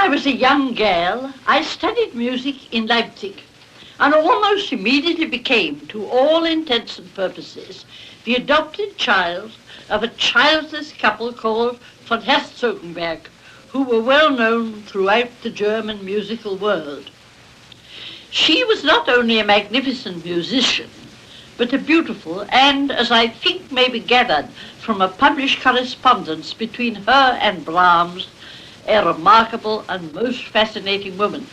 I was a young girl, I studied music in Leipzig and almost immediately became, to all intents and purposes, the adopted child of a childless couple called von Herzogenberg, who were well known throughout the German musical world. She was not only a magnificent musician, but a beautiful and, as I think may be gathered from a published correspondence between her and Brahms, a remarkable and most fascinating woman.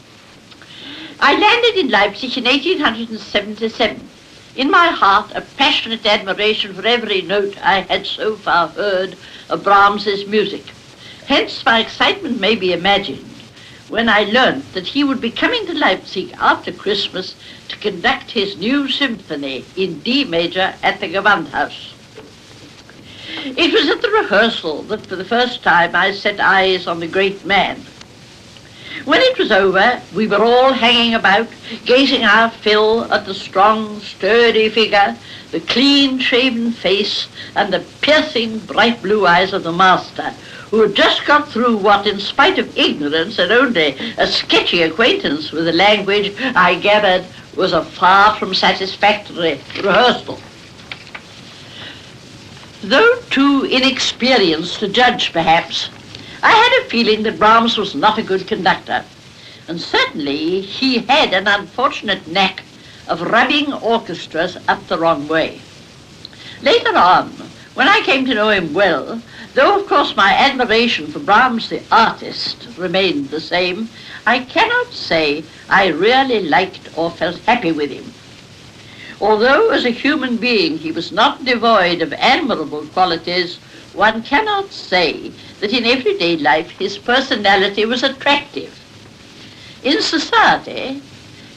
I landed in Leipzig in 1877. In my heart, a passionate admiration for every note I had so far heard of Brahms's music. Hence my excitement may be imagined when I learnt that he would be coming to Leipzig after Christmas to conduct his new symphony in D major at the Gewandhaus. It was at the rehearsal that for the first time I set eyes on the great man. When it was over, we were all hanging about, gazing our fill at the strong, sturdy figure, the clean-shaven face, and the piercing, bright blue eyes of the master, who had just got through what, in spite of ignorance and only a sketchy acquaintance with the language, I gathered was a far from satisfactory rehearsal. Though too inexperienced to judge, perhaps, I had a feeling that Brahms was not a good conductor, and certainly he had an unfortunate knack of rubbing orchestras up the wrong way. Later on, when I came to know him well, though of course my admiration for Brahms the artist remained the same, I cannot say I really liked or felt happy with him. Although as a human being he was not devoid of admirable qualities, one cannot say that in everyday life his personality was attractive. In society,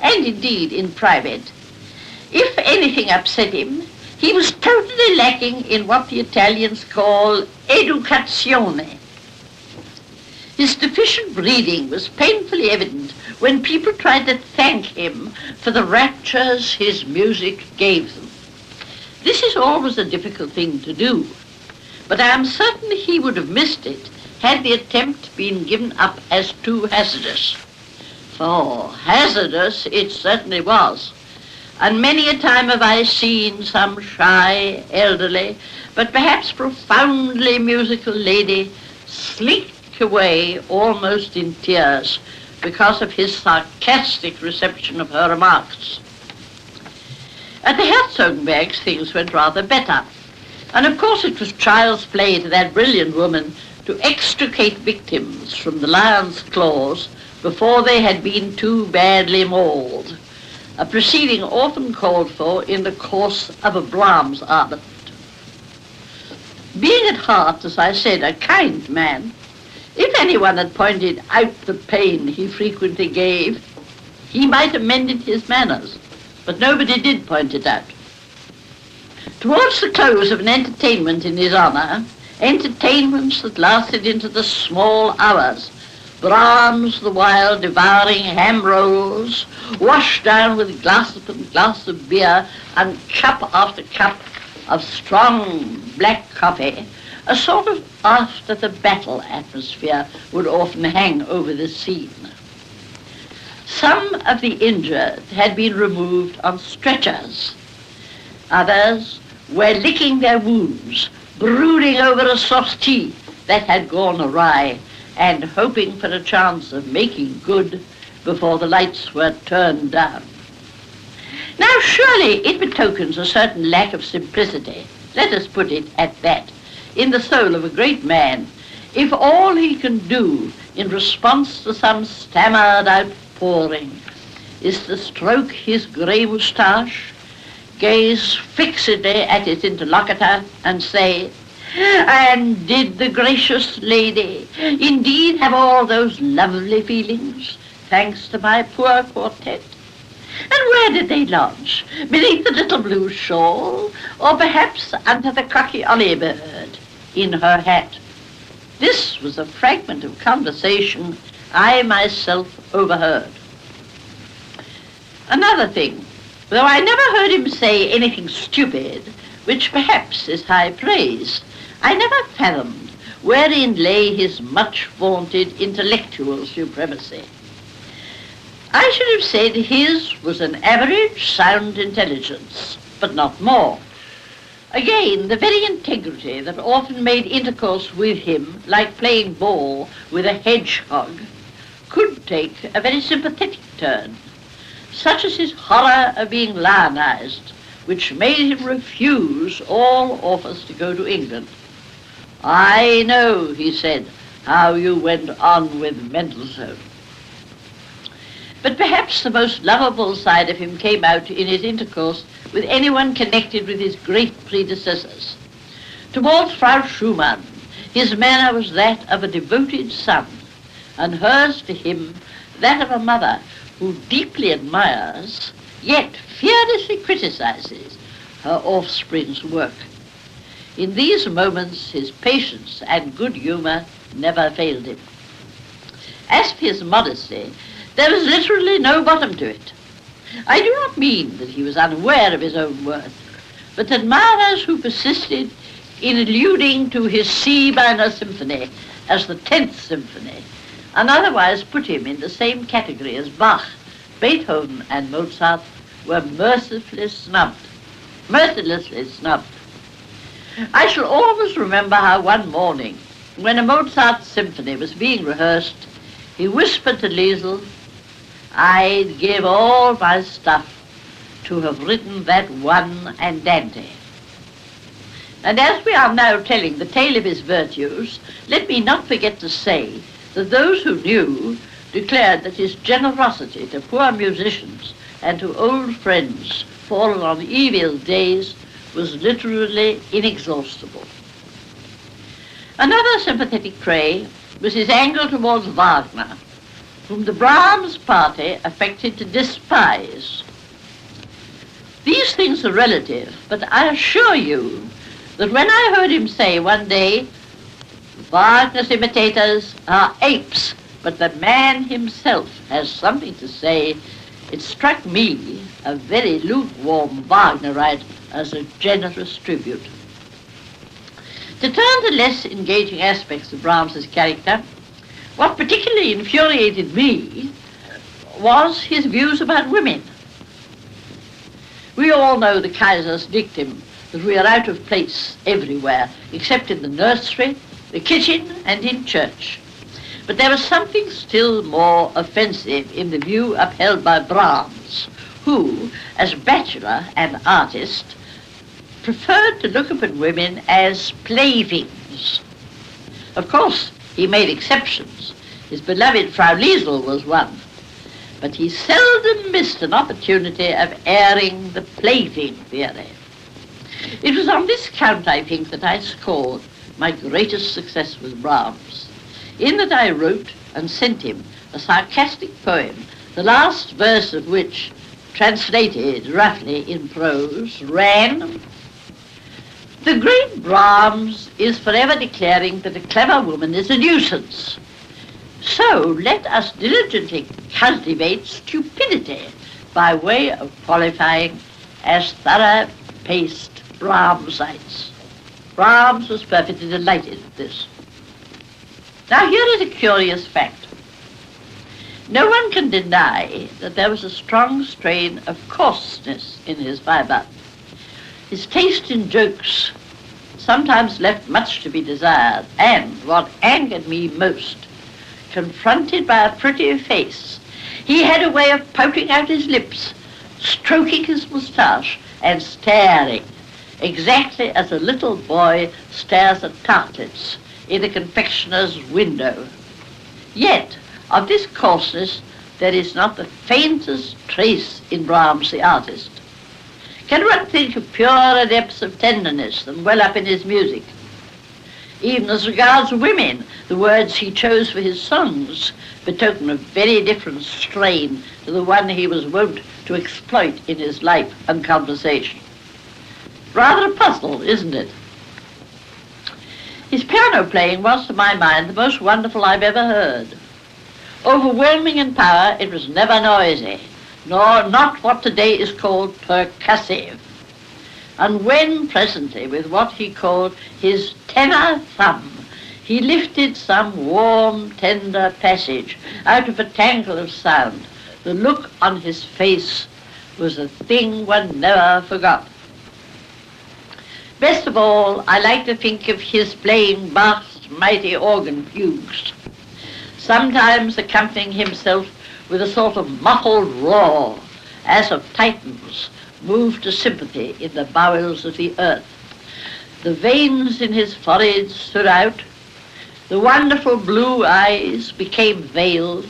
and indeed in private, if anything upset him, he was totally lacking in what the Italians call educazione. His deficient breeding was painfully evident when people tried to thank him for the raptures his music gave them. This is always a difficult thing to do, but I am certain he would have missed it had the attempt been given up as too hazardous. For hazardous it certainly was, and many a time have I seen some shy, elderly, but perhaps profoundly musical lady slink away almost in tears because of his sarcastic reception of her remarks. At the Herzogenbergs things went rather better, and of course it was child's play to that brilliant woman to extricate victims from the lion's claws before they had been too badly mauled, a proceeding often called for in the course of a Brahms arbeit. Being at heart, as I said, a kind man, if anyone had pointed out the pain he frequently gave, he might have mended his manners, but nobody did point it out. Towards the close of an entertainment in his honor, entertainments that lasted into the small hours, Brahms the while devouring ham rolls, washed down with glass upon glass of beer and cup after cup of strong black coffee, a sort of after the battle atmosphere would often hang over the scene. Some of the injured had been removed on stretchers. Others were licking their wounds, brooding over a sortie that had gone awry, and hoping for a chance of making good before the lights were turned down. Now surely it betokens a certain lack of simplicity, let us put it at that, in the soul of a great man, if all he can do in response to some stammered outpouring is to stroke his grey moustache, gaze fixedly at his interlocutor and say, "And did the gracious lady indeed have all those lovely feelings, thanks to my poor quartet? And where did they lodge? Beneath the little blue shawl, or perhaps under the cocky ollie bird in her hat?" This was a fragment of conversation I myself overheard. Another thing, though I never heard him say anything stupid, which perhaps is high praise, I never fathomed wherein lay his much-vaunted intellectual supremacy. I should have said his was an average sound intelligence, but not more. Again, the very integrity that often made intercourse with him like playing ball with a hedgehog could take a very sympathetic turn, such as his horror of being lionized, which made him refuse all offers to go to England. "I know," he said, "how you went on with Mendelssohn." But perhaps the most lovable side of him came out in his intercourse with anyone connected with his great predecessors. Towards Frau Schumann, his manner was that of a devoted son, and hers to him that of a mother who deeply admires, yet fearlessly criticizes, her offspring's work. In these moments, his patience and good humor never failed him. As for his modesty, there was literally no bottom to it. I do not mean that he was unaware of his own worth, but admirers who persisted in alluding to his C minor symphony as the 10th symphony, and otherwise put him in the same category as Bach, Beethoven, and Mozart, were mercilessly snubbed. I shall always remember how one morning, when a Mozart symphony was being rehearsed, he whispered to Liesl, "I'd give all my stuff to have written that one andante." And as we are now telling the tale of his virtues, let me not forget to say that those who knew declared that his generosity to poor musicians and to old friends fallen on evil days was literally inexhaustible. Another sympathetic trait was his anger towards Wagner, whom the Brahms party affected to despise. These things are relative, but I assure you that when I heard him say one day, "Wagner's imitators are apes, but the man himself has something to say," it struck me, a very lukewarm Wagnerite, as a generous tribute. To turn to less engaging aspects of Brahms's character, what particularly infuriated me was his views about women. We all know the Kaiser's dictum that we are out of place everywhere, except in the nursery, the kitchen, and in church. But there was something still more offensive in the view upheld by Brahms, who, as bachelor and artist, preferred to look upon women as playthings. Of course, he made exceptions. His beloved Frau Liesl was one. But he seldom missed an opportunity of airing the plaything theory. It was on this count, I think, that I scored my greatest success with Brahms, in that I wrote and sent him a sarcastic poem, the last verse of which, translated roughly in prose, ran, "The great Brahms is forever declaring that a clever woman is a nuisance. So let us diligently cultivate stupidity by way of qualifying as thorough-paced Brahmsites." Brahms was perfectly delighted with this. Now here is a curious fact. No one can deny that there was a strong strain of coarseness in his fibre. His taste in jokes sometimes left much to be desired, and what angered me most, confronted by a pretty face, he had a way of pouting out his lips, stroking his moustache, and staring, exactly as a little boy stares at tartlets in a confectioner's window. Yet, of this coarseness, there is not the faintest trace in Brahms the artist. Can one think of purer depths of tenderness than well up in his music? Even as regards women, the words he chose for his songs betoken a very different strain to the one he was wont to exploit in his life and conversation. Rather a puzzle, isn't it? His piano playing was, to my mind, the most wonderful I've ever heard. Overwhelming in power, it was never noisy, nor not what today is called percussive. And when presently, with what he called his tenor thumb, he lifted some warm, tender passage out of a tangle of sound. The look on his face was a thing one never forgot. Best of all, I like to think of his playing Bach's mighty organ fugues, sometimes accompanying himself with a sort of muffled roar, as of Titans moved to sympathy in the bowels of the earth. The veins in his forehead stood out, the wonderful blue eyes became veiled,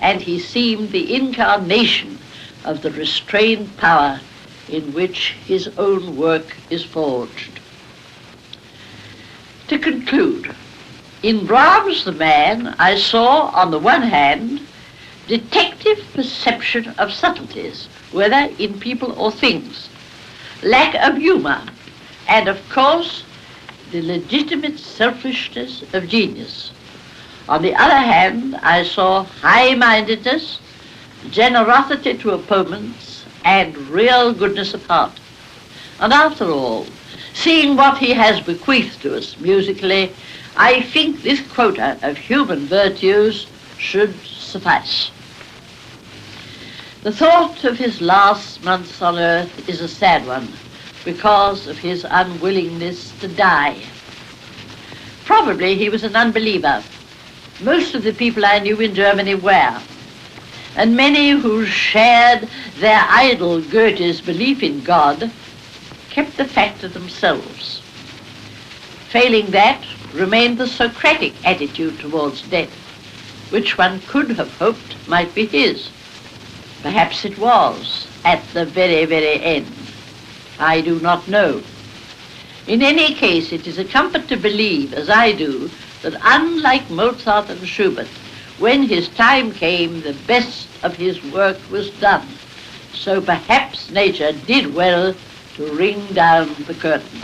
and he seemed the incarnation of the restrained power in which his own work is forged. To conclude, in Brahms the man, I saw, on the one hand, detective perception of subtleties, whether in people or things, lack of humor, and of course, the legitimate selfishness of genius. On the other hand, I saw high-mindedness, generosity to opponents, and real goodness of heart. And after all, seeing what he has bequeathed to us musically, I think this quota of human virtues should suffice. The thought of his last months on earth is a sad one because of his unwillingness to die. Probably he was an unbeliever. Most of the people I knew in Germany were, and many who shared their idol Goethe's belief in God kept the fact to themselves. Failing that, remained the Socratic attitude towards death, which one could have hoped might be his. Perhaps it was, at the very, very end. I do not know. In any case, it is a comfort to believe, as I do, that unlike Mozart and Schubert, when his time came, the best of his work was done. So perhaps nature did well to ring down the curtain.